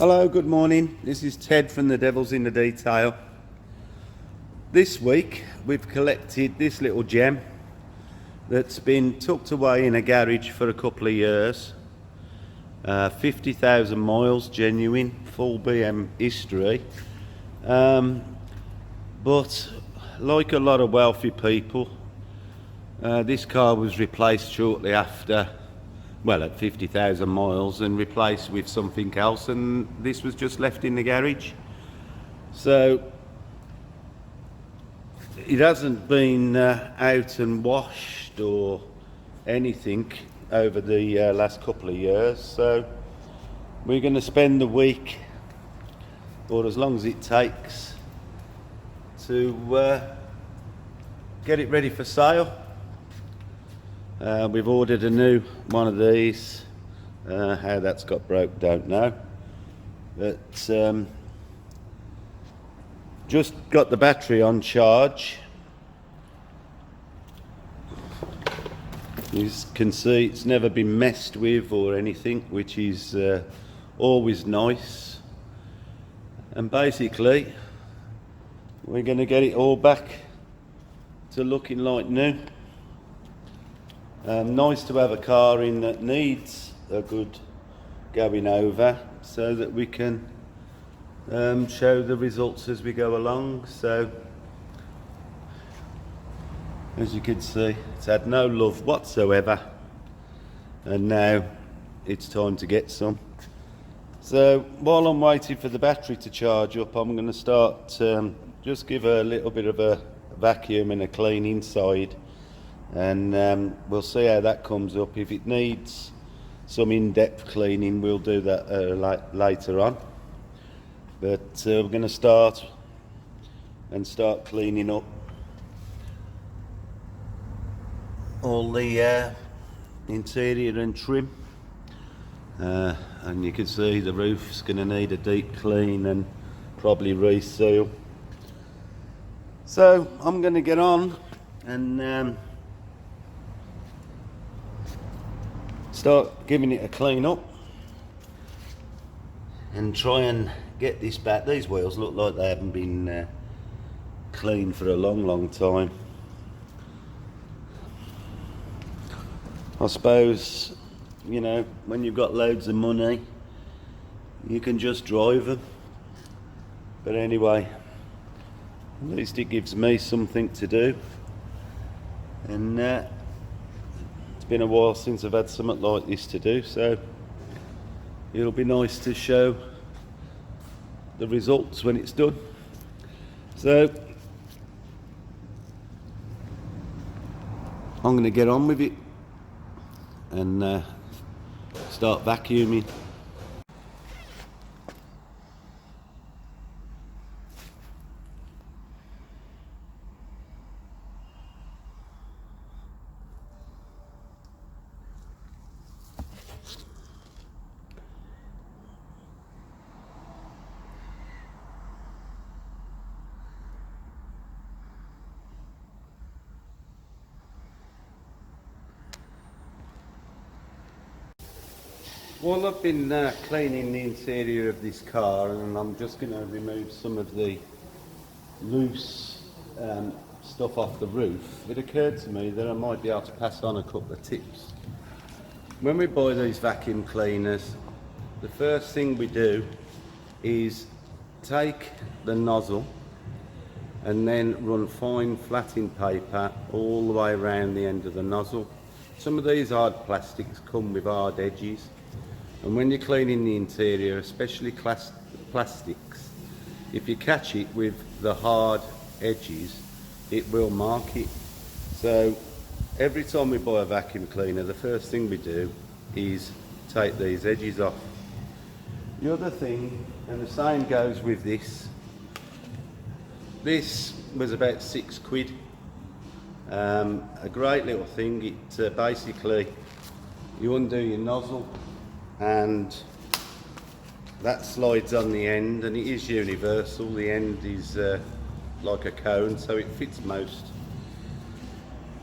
Hello, good morning. This is Ted from the Devil's in the Detail. This week we've collected this little gem that's been tucked away in a garage for a couple of years. 50,000 miles, genuine, full BM history. But like a lot of wealthy people, this car was replaced shortly after, well, at 50,000 miles, and replaced with something else, and this was just left in the garage. So it hasn't been out and washed or anything over the last couple of years, so we're going to spend the week, or as long as it takes, to get it ready for sale. We've ordered a new one of these. How that's got broke, don't know. But just got the battery on charge. You can see it's never been messed with or anything, which is always nice. And basically, we're going to get it all back to looking like new. Nice to have a car in that needs a good going over, so that we can show the results as we go along. So as you can see, it's had no love whatsoever, and now it's time to get some. So while I'm waiting for the battery to charge up, I'm going to start just give a little bit of a vacuum and a clean inside, and we'll see how that comes up. If it needs some in-depth cleaning, we'll do that later on. But we're going to start cleaning up all the interior and trim, and you can see the roof's going to need a deep clean and probably reseal. So I'm going to get on and start giving it a clean up and try and get this back. These wheels look like they haven't been cleaned for a long time. I suppose, you know, when you've got loads of money, you can just drive them. But anyway, at least it gives me something to do. And it's been a while since I've had something like this to do, so it'll be nice to show the results when it's done. So I'm going to get on with it and start vacuuming. Well, I've been cleaning the interior of this car, and I'm just going to remove some of the loose stuff off the roof. It occurred to me that I might be able to pass on a couple of tips. When we buy these vacuum cleaners, the first thing we do is take the nozzle and then run fine flatting paper all the way around the end of the nozzle. Some of these hard plastics come with hard edges, and when you're cleaning the interior, especially plastics, if you catch it with the hard edges, it will mark it. So every time we buy a vacuum cleaner, the first thing we do is take these edges off. The other thing, and the same goes with this was about £6. A great little thing. It basically, you undo your nozzle and that slides on the end, and it is universal. The end is like a cone, so it fits most.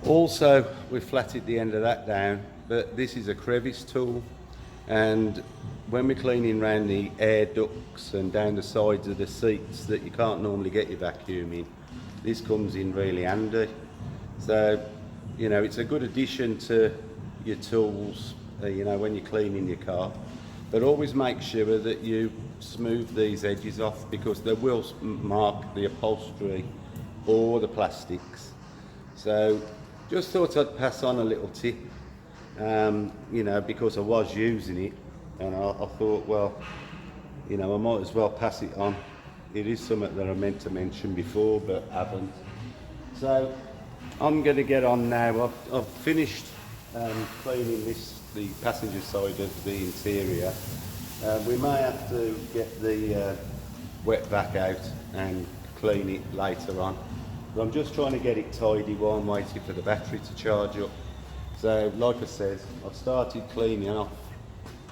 Also, we flatted the end of that down, but this is a crevice tool, and when we're cleaning around the air ducts and down the sides of the seats that you can't normally get your vacuum in, this comes in really handy. So, you know, it's a good addition to your tools, you know, when you're cleaning your car. But always make sure that you smooth these edges off, because they will mark the upholstery or the plastics. So just thought I'd pass on a little tip, you know, because I was using it, and I thought, well, you know, I might as well pass it on. It is something that I meant to mention before but haven't. So I'm going to get on now. I've finished cleaning the passenger side of the interior. We may have to get the wet vac out and clean it later on. But I'm just trying to get it tidy while I'm waiting for the battery to charge up. So, like I said, I've started cleaning off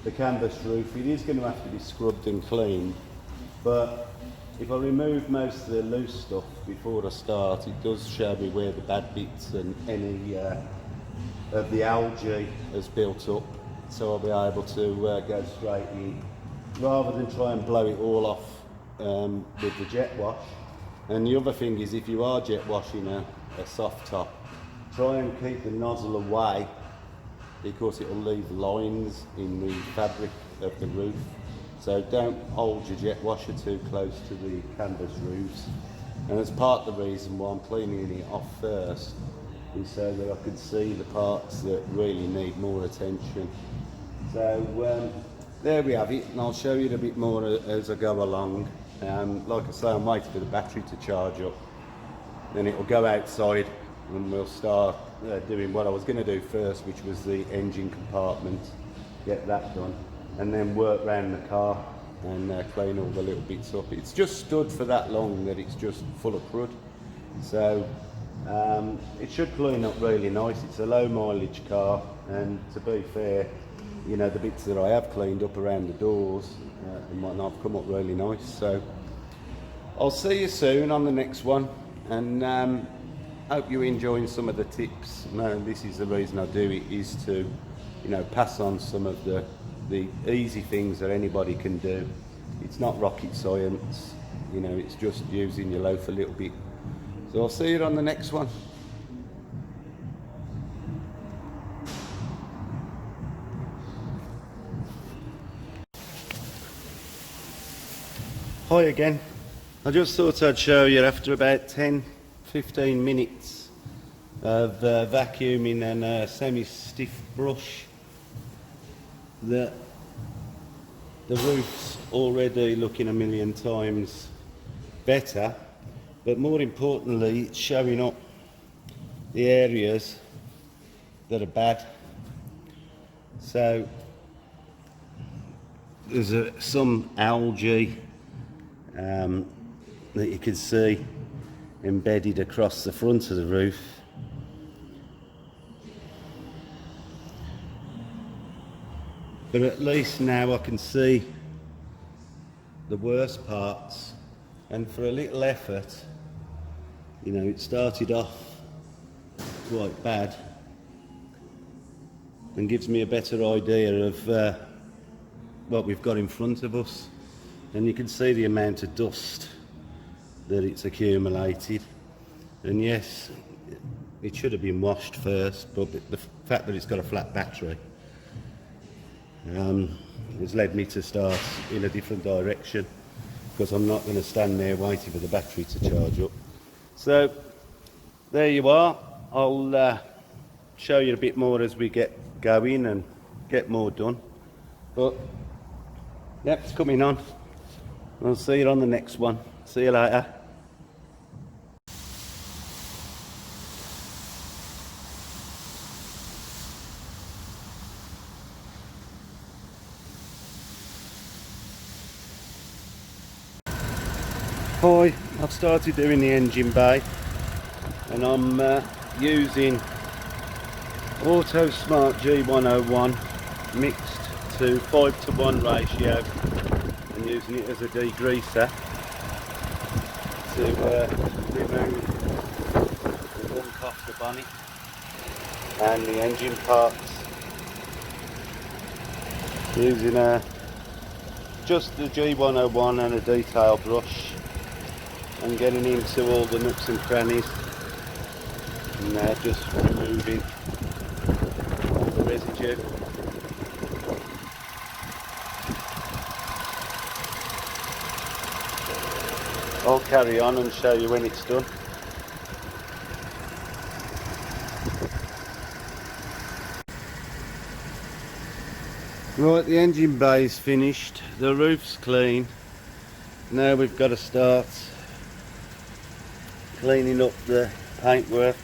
the canvas roof. It is going to have to be scrubbed and cleaned, but if I remove most of the loose stuff before I start, it does show me where the bad bits and any of the algae has built up, so I'll be able to go straight in, rather than try and blow it all off with the jet wash. And the other thing is, if you are jet washing a soft top, try and keep the nozzle away, because it will leave lines in the fabric of the roof. So don't hold your jet washer too close to the canvas roofs. And that's part of the reason why I'm cleaning it off first, is so that I can see the parts that really need more attention. So there we have it, and I'll show you a bit more as I go along. Like I say, I'm waiting for the battery to charge up, then it will go outside and we'll start doing what I was going to do first, which was the engine compartment, get that done, and then work around the car and clean all the little bits up. It's just stood for that long that it's just full of crud, so it should clean up really nice. It's a low mileage car, and to be fair, you know, the bits that I have cleaned up around the doors and whatnot have come up really nice. So I'll see you soon on the next one, and hope you're enjoying some of the tips. This is the reason I do it, is to, you know, pass on some of the easy things that anybody can do. It's not rocket science, you know, it's just using your loaf a little bit. So I'll see you on the next one. Hi again. I just thought I'd show you, after about 10-15 minutes of vacuuming and a semi-stiff brush, that the roof's already looking a million times better, but more importantly, it's showing up the areas that are bad. So there's some algae that you can see embedded across the front of the roof. But at least now I can see the worst parts, and for a little effort, you know, it started off quite bad and gives me a better idea of what we've got in front of us. And you can see the amount of dust that it's accumulated, and yes, it should have been washed first, but the fact that it's got a flat battery has led me to start in a different direction, because I'm not going to stand there waiting for the battery to charge up. So there you are. I'll show you a bit more as we get going and get more done, but yep, it's coming on. I'll see you on the next one. See you later. Hi, I've started doing the engine bay, and I'm using Auto Smart G101 mixed to 5:1 ratio, and using it as a degreaser to remove the gunk off the bonnet and the engine parts, using a just the G101 and a detail brush and getting into all the nooks and crannies, and now just removing all the residue. I'll carry on and show you when it's done. Right, the engine bay is finished, the roof's clean. Now we've got to start cleaning up the paintwork.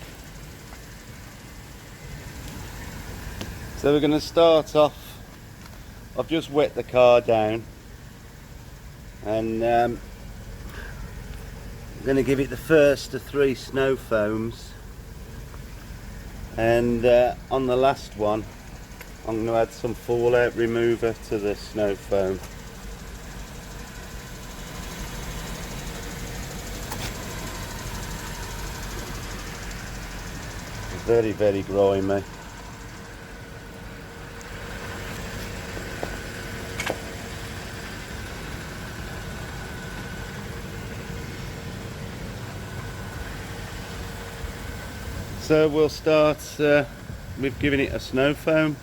So we're going to start off, I've just wet the car down, and I'm going to give it the first of 3 snow foams, and on the last one I'm going to add some fallout remover to the snow foam. Very, very grimy. So we'll start with giving it a snow foam.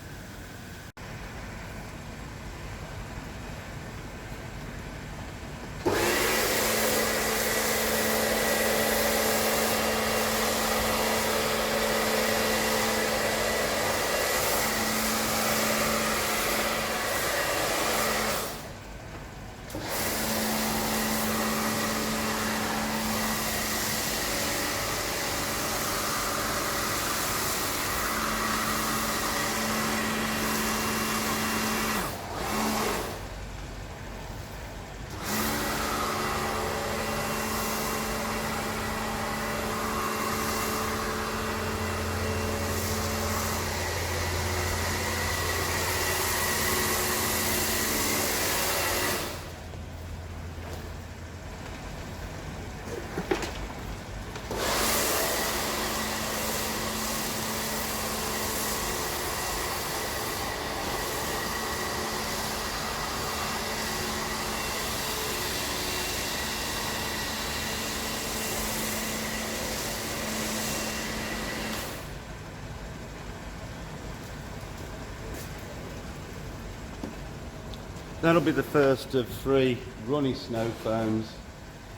That'll be the first of 3 runny snow foams.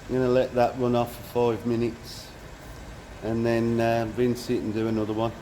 I'm going to let that run off for 5 minutes and then rinse it and do another one.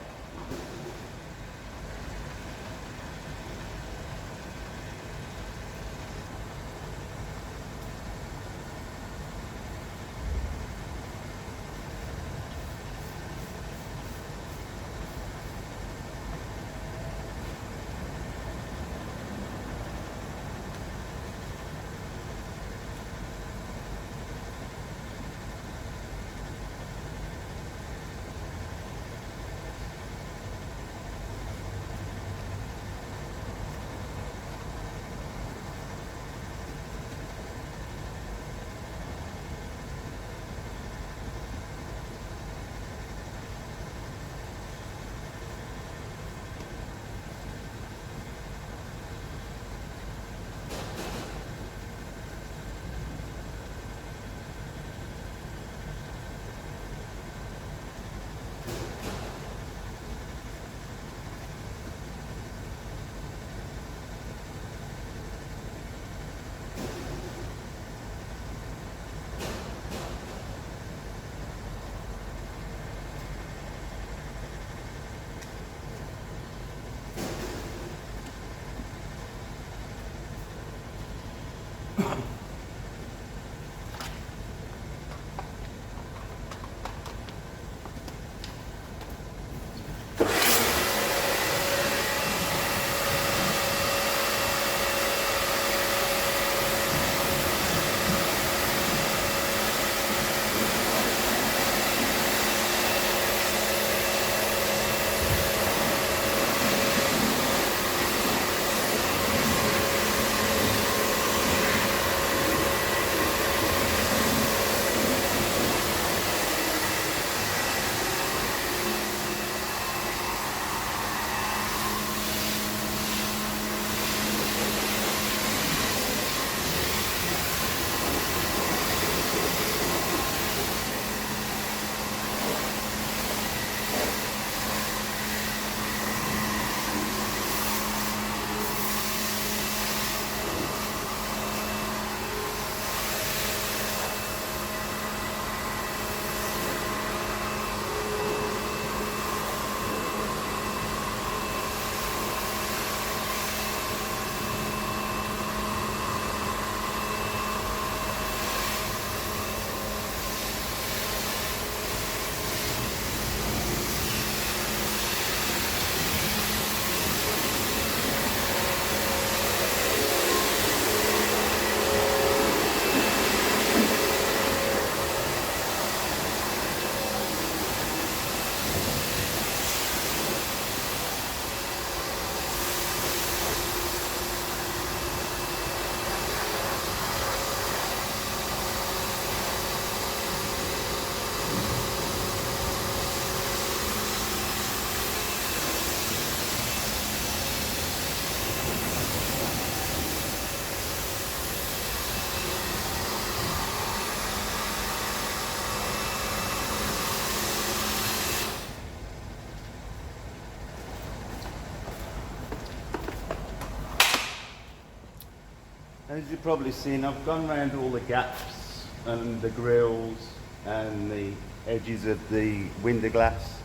As you've probably seen, I've gone around all the gaps and the grills and the edges of the window glass.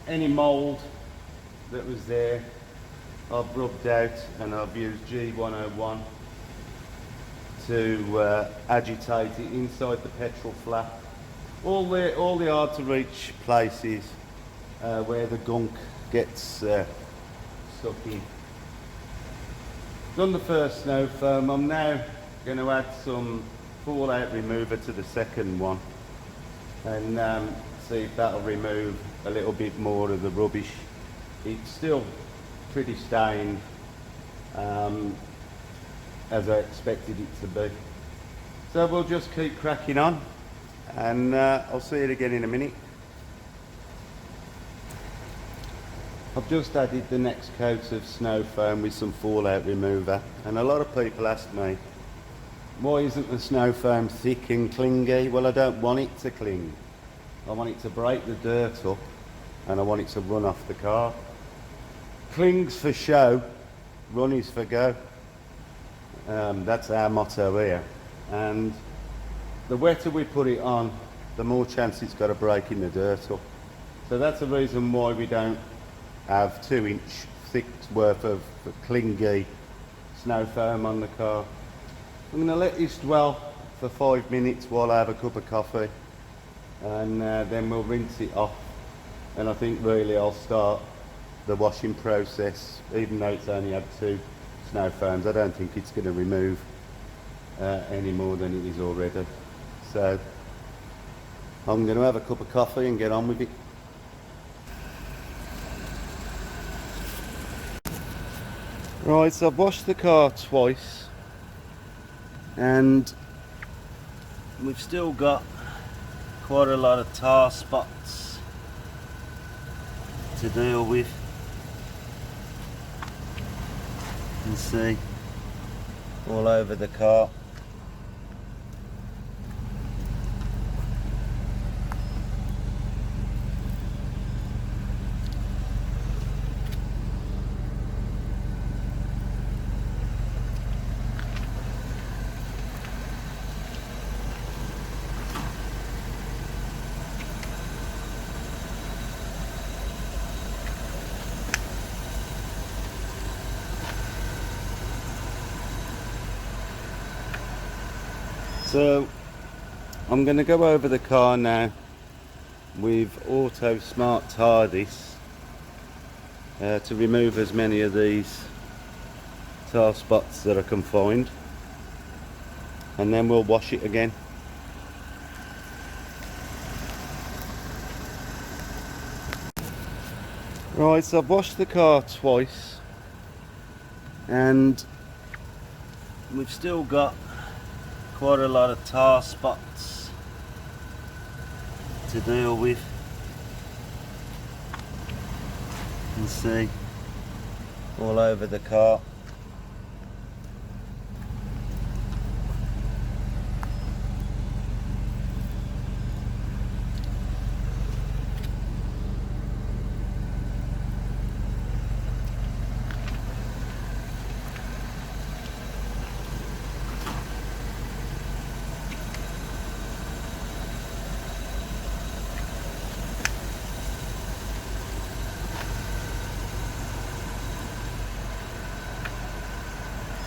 Any mould that was there, I've rubbed out, and I've used G101 to agitate it inside the petrol flap. All the hard to reach places where the gunk gets stuck in. Done the first snow foam. I'm now going to add some fallout remover to the second one and see if that'll remove a little bit more of the rubbish. It's still pretty stained, as I expected it to be. So we'll just keep cracking on, and I'll see it again in a minute. I've just added the next coat of snow foam with some fallout remover, and a lot of people ask me, why isn't the snow foam thick and clingy? Well, I don't want it to cling. I want it to break the dirt up, and I want it to run off the car. Clings for show, run is for go. That's our motto here. And the wetter we put it on, the more chance it's got of breaking the dirt up. So that's the reason why we don't have 2-inch thick worth of clingy snow foam on the car. I'm going to let this dwell for 5 minutes while I have a cup of coffee, and then we'll rinse it off, and I think really I'll start the washing process. Even though it's only had 2 snow foams, I don't think it's going to remove any more than it is already. So I'm going to have a cup of coffee and get on with it. Right, so I've washed the car twice, and we've still got quite a lot of tar spots to deal with. You can see all over the car. So I'm going to go over the car now with Auto Smart TARDIS to remove as many of these tar spots that I can find, and then we'll wash it again. Right, so I've washed the car twice, and we've still got quite a lot of tar spots to deal with. You can see all over the car.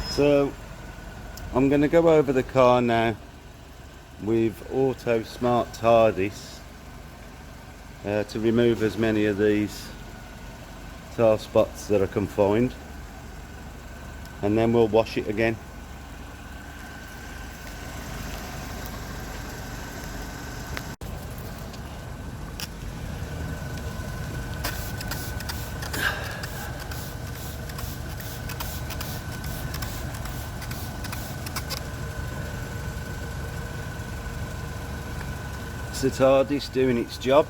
So I'm going to go over the car now with Auto Smart TARDIS to remove as many of these tar spots that I can find, and then we'll wash it again. The TARDIS doing its job.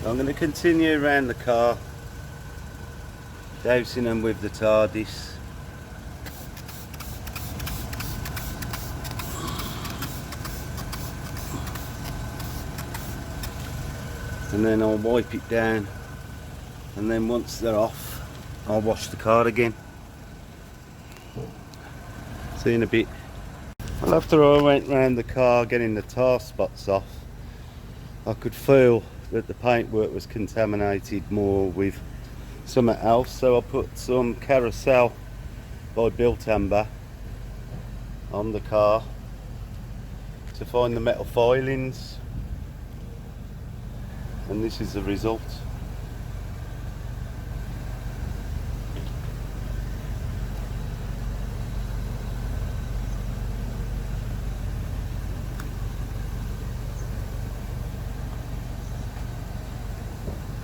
I'm going to continue around the car, dousing them with the TARDIS. and then I'll wipe it down, and then once they're off I'll wash the car again. See you in a bit. Well, after I went round the car getting the tar spots off, I could feel that the paintwork was contaminated more with something else, so I put some carousel by Built Amber on the car to find the metal filings, and this is the result.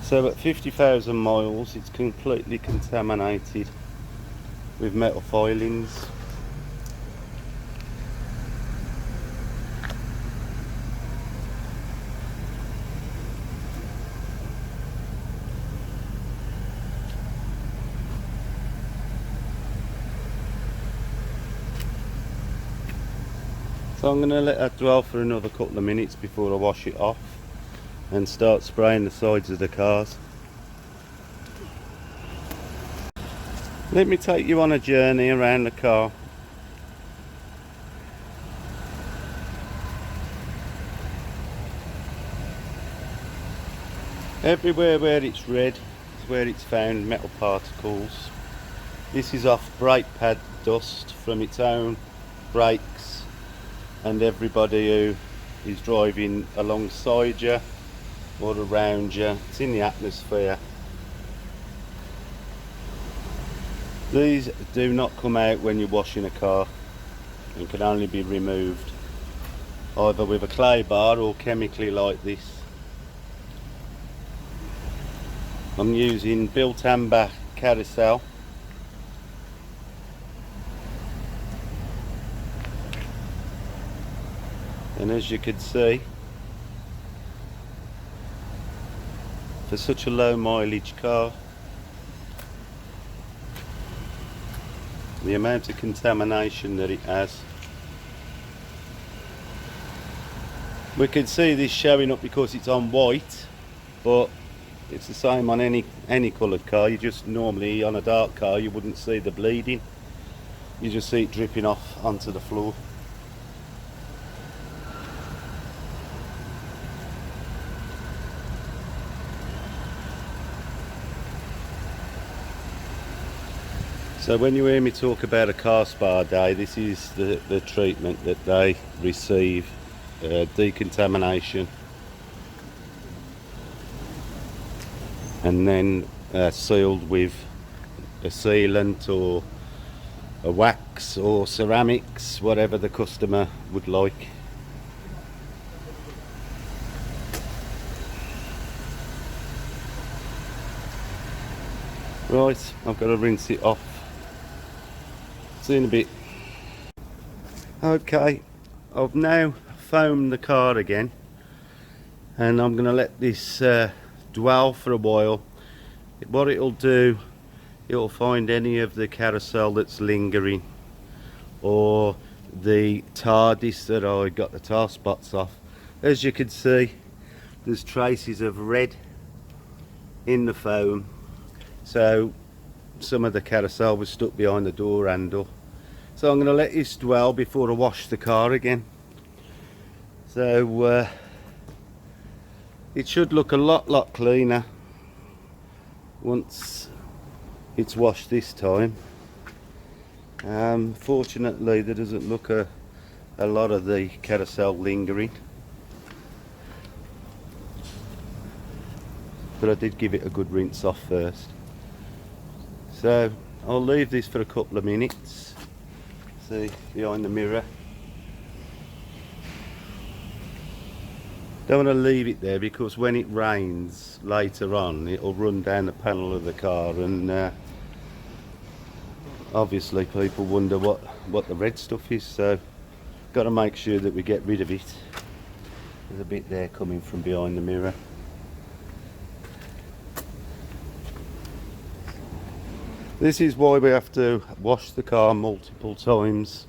So at 50,000 miles it's completely contaminated with metal filings. So I'm going to let that dwell for another couple of minutes before I wash it off and start spraying the sides of the cars. Let me take you on a journey around the car. Everywhere where it's red is where it's found metal particles. This is off brake pad dust from its own brakes and everybody who is driving alongside you or around you. It's in the atmosphere. These do not come out when you're washing a car and can only be removed either with a clay bar or chemically like this. I'm using Built Amber carousel. And as you can see, for such a low mileage car, the amount of contamination that it has. We can see this showing up because it's on white, but it's the same on any coloured car. You just normally on a dark car you wouldn't see the bleeding, you just see it dripping off onto the floor. So when you hear me talk about a car spa day, this is the treatment that they receive, decontamination, and then sealed with a sealant or a wax or ceramics, whatever the customer would like. Right, I've got to rinse it off. See you in a bit. Okay, I've now foamed the car again, and I'm going to let this dwell for a while. What it'll do, it'll find any of the carousel that's lingering, or the tar disc that I got the tar spots off. As you can see, there's traces of red in the foam, so some of the carousel was stuck behind the door handle. So I'm going to let this dwell before I wash the car again. So it should look a lot cleaner once it's washed this time. Fortunately there doesn't look a lot of the carousel lingering, but I did give it a good rinse off first. So I'll leave this for a couple of minutes. See, behind the mirror. Don't want to leave it there because when it rains later on it'll run down the panel of the car, and obviously people wonder what the red stuff is, so got to make sure that we get rid of it. There's a bit there coming from behind the mirror. This is why we have to wash the car multiple times.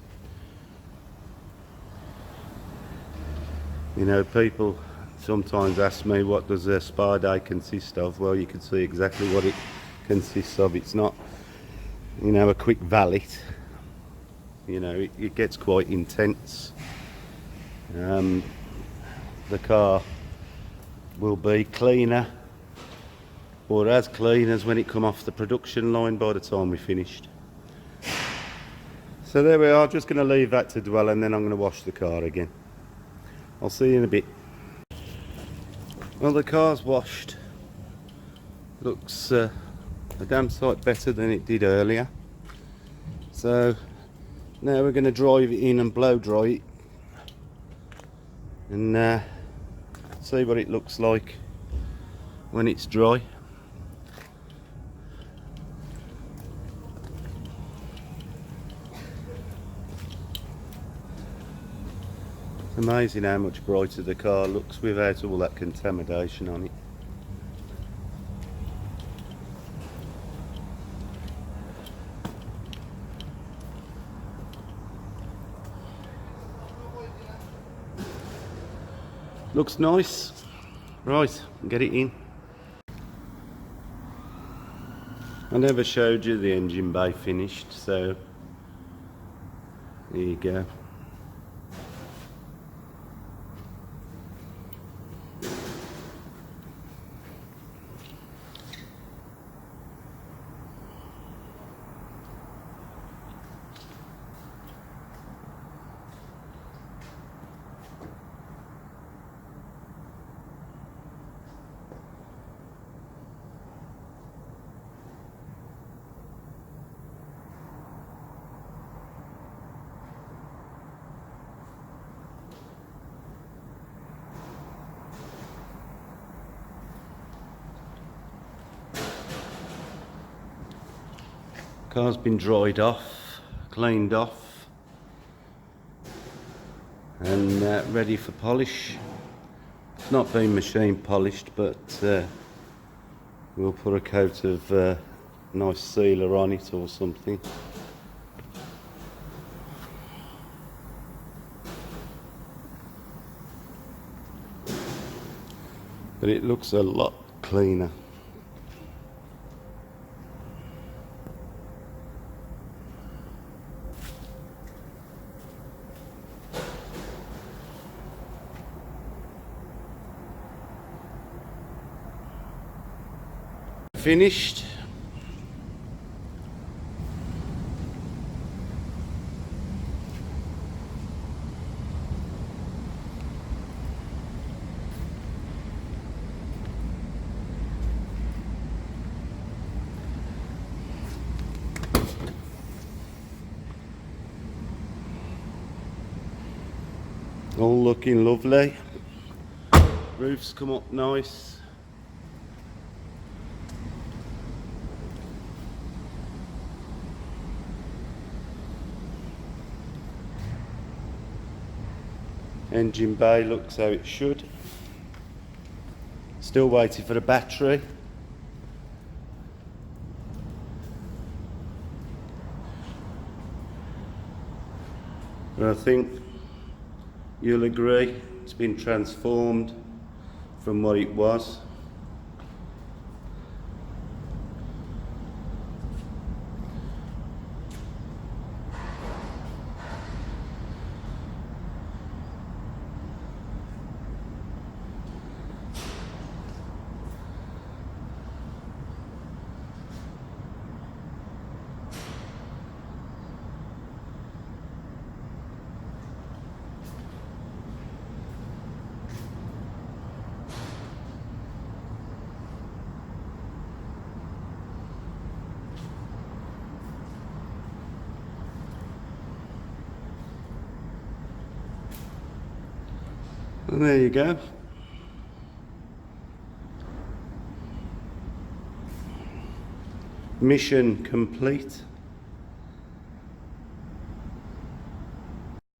You know, people sometimes ask me, what does a spa day consist of? Well, you can see exactly what it consists of. It's not, you know, a quick valet. You know, it gets quite intense. The car will be cleaner, or as clean as when it come off the production line by the time we finished. So there we are, just going to leave that to dwell, and then I'm going to wash the car again. I'll see you in a bit. Well, the car's washed. Looks a damn sight better than it did earlier. So now we're going to drive it in and blow dry it, and see what it looks like when it's dry. It's amazing how much brighter the car looks without all that contamination on it. Looks nice. Right, get it in. I never showed you the engine bay finished, so there you go. Car's been dried off, cleaned off, and ready for polish. It's not been machine polished, but we'll put a coat of nice sealer on it or something. But it looks a lot cleaner. Finished. All looking lovely. Roof's come up nice. Engine bay looks how it should. Still waiting for the battery. But I think you'll agree it's been transformed from what it was. And there you go. Mission complete.